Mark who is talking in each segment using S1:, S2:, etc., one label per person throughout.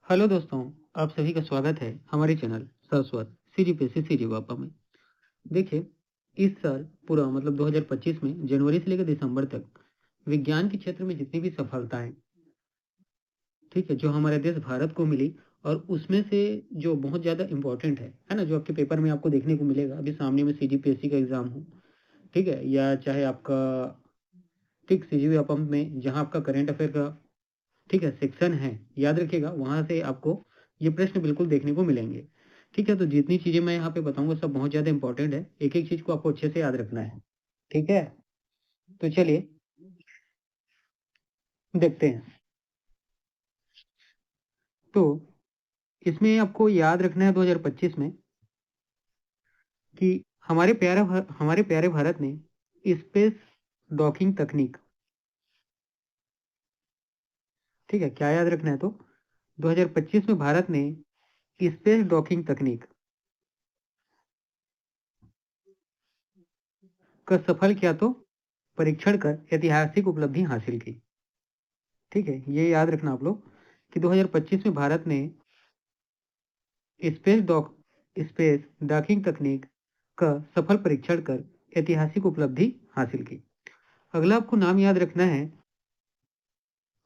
S1: Hello दोस्तों, आप सभी का स्वागत है हमारे चैनल सरस्वत सीजीपीएससी सीजीवापा में। देखिए, इस साल पूरा मतलब 2025 में जनवरी से लेकर दिसंबर तक विज्ञान के क्षेत्र में जितनी भी सफलताएं, ठीक है, जो हमारे देश भारत को मिली और उसमें से जो बहुत ज़्यादा इम्पोर्टेंट है ना, जो आपके पेपर में आपको देखने को मिलेगा अभी सामने में सीजीपीएससी का एग्जाम हो, ठीक है, या चाहे आपका ठीक सीजीवापा में जहाँ आपका करेंट अफेयर का ठीक है सेक्शन है, याद रखिएगा वहां से आपको ये प्रश्न बिल्कुल देखने को मिलेंगे। ठीक है, तो जितनी चीजें मैं यहाँ पे बताऊंगा सब बहुत ज्यादा इंपॉर्टेंट है, एक एक चीज को आपको अच्छे से याद रखना है। ठीक है, तो चलिए देखते हैं। तो इसमें आपको याद रखना है 2025 में कि हमारे प्यारे भारत ने स्पेस डॉकिंग तकनीक, ठीक है, क्या याद रखना है, तो 2025 में भारत ने स्पेस डॉकिंग तकनीक का सफल किया तो परीक्षण कर ऐतिहासिक उपलब्धि हासिल की। ठीक है, ये याद रखना आप लोग कि 2025 में भारत ने स्पेस डॉक स्पेस डॉकिंग तकनीक का सफल परीक्षण कर ऐतिहासिक उपलब्धि हासिल की। अगला आपको नाम याद रखना है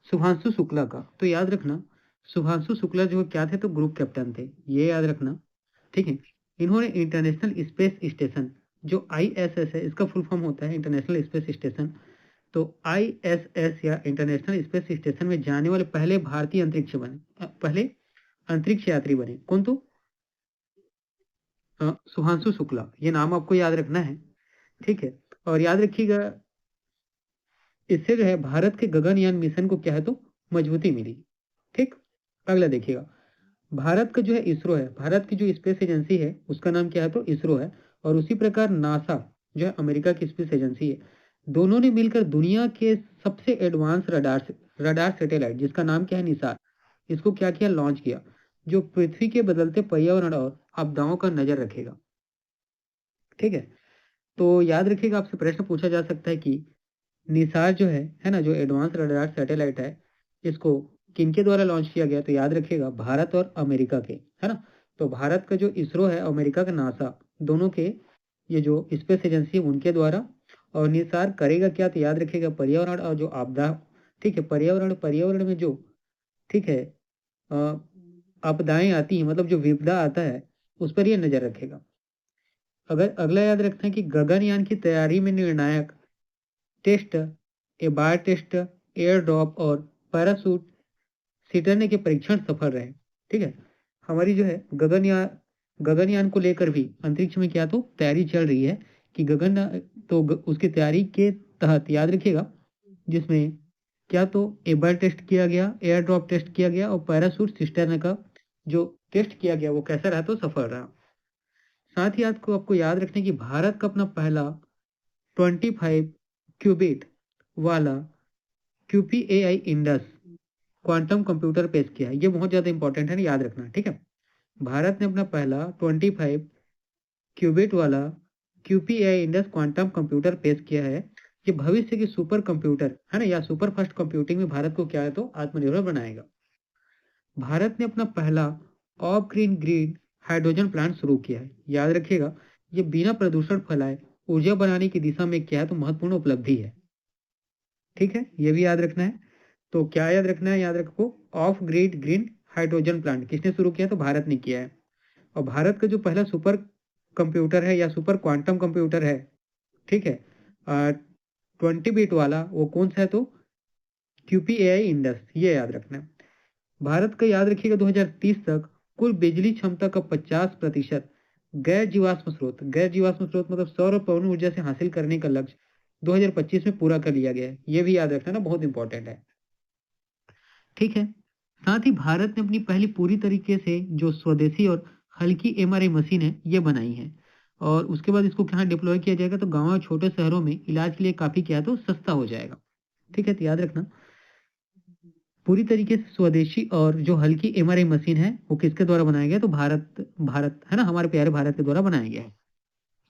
S1: शुभांशु शुक्ला का। तो याद रखना शुभांशु शुक्ला जो क्या थे, तो ग्रुप कैप्टन थे, ये याद रखना। ठीक है, इन्होंने इंटरनेशनल स्पेस स्टेशन जो आईएसएस है, इसका फुल फॉर्म होता है इंटरनेशनल स्पेस स्टेशन। तो आईएसएस या इंटरनेशनल स्पेस स्टेशन में जाने वाले पहले भारतीय अंतरिक्ष बने, पहले अंतरिक्ष यात्री बने कौन, तो शुभांशु शुक्ला, ये नाम आपको याद रखना है। ठीक है, और याद रखिएगा इससे जो है भारत के गगनयान मिशन को क्या है, तो मजबूती मिली। ठीक, अगला देखिएगा, भारत का जो है इसरो है, भारत की जो स्पेस एजेंसी है उसका नाम क्या है, तो इसरो है। और उसी प्रकार नासा जो है अमेरिका की स्पेस एजेंसी है, दोनों ने मिलकर दुनिया के सबसे एडवांस रडार सैटेलाइट जिसका नाम क्या है निसार, इसको क्या किया, लॉन्च किया, जो पृथ्वी के बदलते पर्यावरण और आपदाओं का नजर रखेगा। ठीक है, तो याद रखिएगा आपसे प्रश्न पूछा जा सकता है कि निसार जो है ना, जो एडवांस रडार सैटेलाइट है, इसको किनके द्वारा लॉन्च किया गया, तो याद रखिएगा भारत और अमेरिका के, है ना। तो भारत का जो इसरो है, अमेरिका का नासा, दोनों के ये जो स्पेस एजेंसी है उनके द्वारा। और निसार करेगा क्या, तो याद रखिएगा पर्यावरण और जो आपदा, ठीक है, पर्यावरण पर्यावरण में जो, ठीक है, अ, आपदाएं आती हैं, मतलब जो विपदा आता है उस पर ये नजर रखेगा। अगर अगला याद रखना है कि गगनयान की तैयारी में निर्णायक टेस्ट, एबार टेस्ट, एयर ड्रॉप और पैरासूट सीटरने के परीक्षण सफल रहे। ठीक है, हमारी जो है गगनयान को लेकर भी अंतरिक्ष में क्या तो तैयारी चल रही है कि उसकी तैयारी के तहत याद रखिएगा, जिसमें क्या तो एबार टेस्ट किया गया, एयर ड्रॉप टेस्ट किया गया और पैरासूट सिस्टर्न का जो टेस्ट किया गया वो कैसा रहा, तो सफल रहा। साथ ही आपको याद रखने की भारत का अपना पहला 25 क्यूबिट वाला QPAI इंडस क्वांटम कंप्यूटर पेश किया है, ये बहुत ज्यादा इंपॉर्टेंट है, याद रखना। ठीक है, भारत ने अपना पहला 25 क्यूबिट वाला QPAI इंडस क्वांटम कंप्यूटर पेश किया है। ये भविष्य के सुपर कंप्यूटर है ना, या सुपर फास्ट कंप्यूटिंग में भारत को क्या है, तो आत्मनिर्भर बनाएगा। भारत ने अपना पहला of green green hydrogen plant शुरू किया है, याद रखिएगा, ये बिना प्रदूषण फैलाए ऊर्जा बनाने की दिशा में क्या है, तो महत्वपूर्ण उपलब्धि है। ठीक है, ये भी याद रखना है। तो क्या याद रखना है, याद रखो of grid green hydrogen plant किसने शुरू किया, तो भारत ने किया है। और भारत का जो पहला सुपर कंप्यूटर है या सुपर क्वांटम कंप्यूटर है, ठीक है, 20 बिट वाला, वो कौन सा है, तो QPAI इंडस, ये याद रखना है। भारत का याद रखिएगा 2030 तक कुल बिजली क्षमता का 50% गैर जीवाश्म स्रोत मतलब सौर और पवन ऊर्जा से हासिल करने का लक्ष्य 2025 में पूरा कर लिया गया है, ये भी याद रखना ना, बहुत इंपॉर्टेंट है। ठीक है, साथ ही भारत ने अपनी पहली पूरी तरीके से जो स्वदेशी और हल्की MRI मशीन है ये बनाई है। और उसके बाद इसको कहाँ डिप्लॉय किया जाएगा, तो गांव और छोटे शहरों में इलाज के लिए काफी क्या है, तो सस्ता हो जाएगा। ठीक है, तो याद रखना पूरी तरीके से स्वदेशी और जो हल्की MRI मशीन है वो किसके द्वारा बनाया गया, तो भारत भारत है ना, हमारे प्यारे भारत के द्वारा बनाया गया है।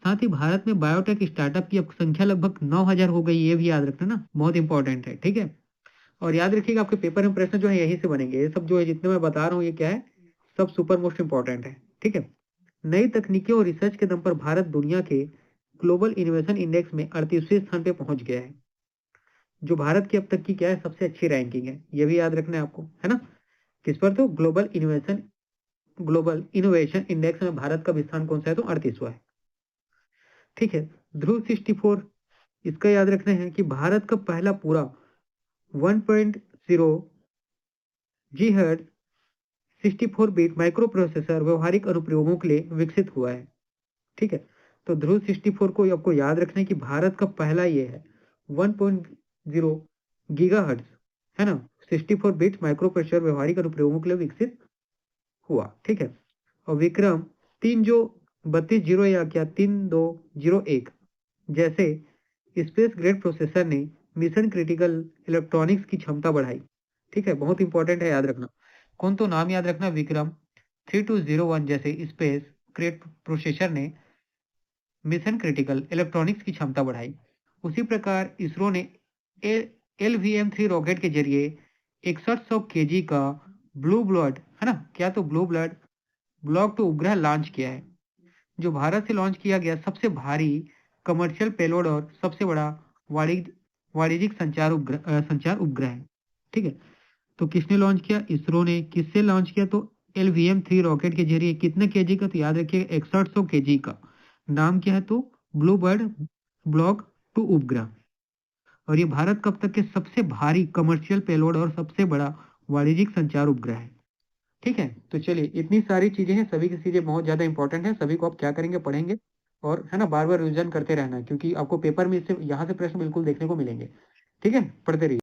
S1: साथ ही भारत में बायोटेक स्टार्टअप की अब संख्या लगभग 9,000 हो गई, ये भी याद रखना ना, बहुत इंपॉर्टेंट है। ठीक है, और याद रखिएगा आपके पेपर में प्रश्न जो है यहीं से बनेंगे। ये सब जो है जितने मैं बता रहा हूँ ये क्या है, सब सुपर मोस्ट इंपॉर्टेंट है। ठीक है। नई तकनीकों और रिसर्च के दम पर भारत दुनिया के ग्लोबल इनोवेशन इंडेक्स में 38वें स्थान पे पहुंच गया है, जो भारत की अब तक की क्या है, सबसे अच्छी रैंकिंग है। ये भी याद रखना है आपको, है ना। किस पर, तो ग्लोबल इनोवेशन इंडेक्स में भारत का भी स्थान कौन सा है, तो 38वां है। ठीक है। ध्रुव 64, इसका याद रखना है कि भारत का पहला पूरा 1.0 GHz 64 बिट माइक्रो प्रोसेसर व्यवहारिक अनुप्रयोगों के लिए विकसित हुआ है। ठीक है। तो ध्रुव 64 को आपको याद रखना है कि भारत का पहला ये है 1.0 गीगाहर्ट्ज, है ना, 64 बिट माइक्रो प्रोसेसर व्यवहारिक अनुप्रयोगों के लिए विकसित हुआ। ठीक है। और विक्रम 3 जो 32 या क्या 3201 जैसे स्पेस ग्रेड प्रोसेसर ने मिशन क्रिटिकल इलेक्ट्रॉनिक्स की क्षमता बढ़ाई। ठीक है, बहुत इंपॉर्टेंट है, याद रखना। कौन, तो नाम याद रखना, विक्रम 3201 जैसे स्पेस ग्रेड प्रोसेसर ने मिशन क्रिटिकल इलेक्ट्रॉनिक्स की क्षमता बढ़ाई। उसी प्रकार इसरो ने LVM-3 रॉकेट के जरिए 6100 kg का ब्लू ब्लड, है ना, क्या, तो ब्लू ब्लड ब्लॉक टू उपग्रह लॉन्च किया है, जो भारत से लॉन्च किया गया सबसे भारी कमर्शियल पेलोड और सबसे बड़ा वाणिज्यिक संचार उपग्रह है। ठीक है। तो किसने लॉन्च किया, इसरो ने। किससे लॉन्च किया, तो LVM-3 रॉकेट के जरिए। कितने केजी का, तो याद रखिएगा 6100 kg का। नाम क्या है, तो ब्लू बर्ड ब्लॉक टू उपग्रह। और ये भारत कब तक के सबसे भारी कमर्शियल पेलोड और सबसे बड़ा वाणिज्यिक संचार उपग्रह है। ठीक है। तो चलिए, इतनी सारी चीजें हैं, सभी की चीजें बहुत ज्यादा इंपॉर्टेंट है, सभी को आप क्या करेंगे, पढ़ेंगे, और है ना, बार बार रिविजन करते रहना, क्योंकि आपको पेपर में इससे यहाँ से प्रश्न बिल्कुल देखने को मिलेंगे। ठीक है, पढ़ते रहिए।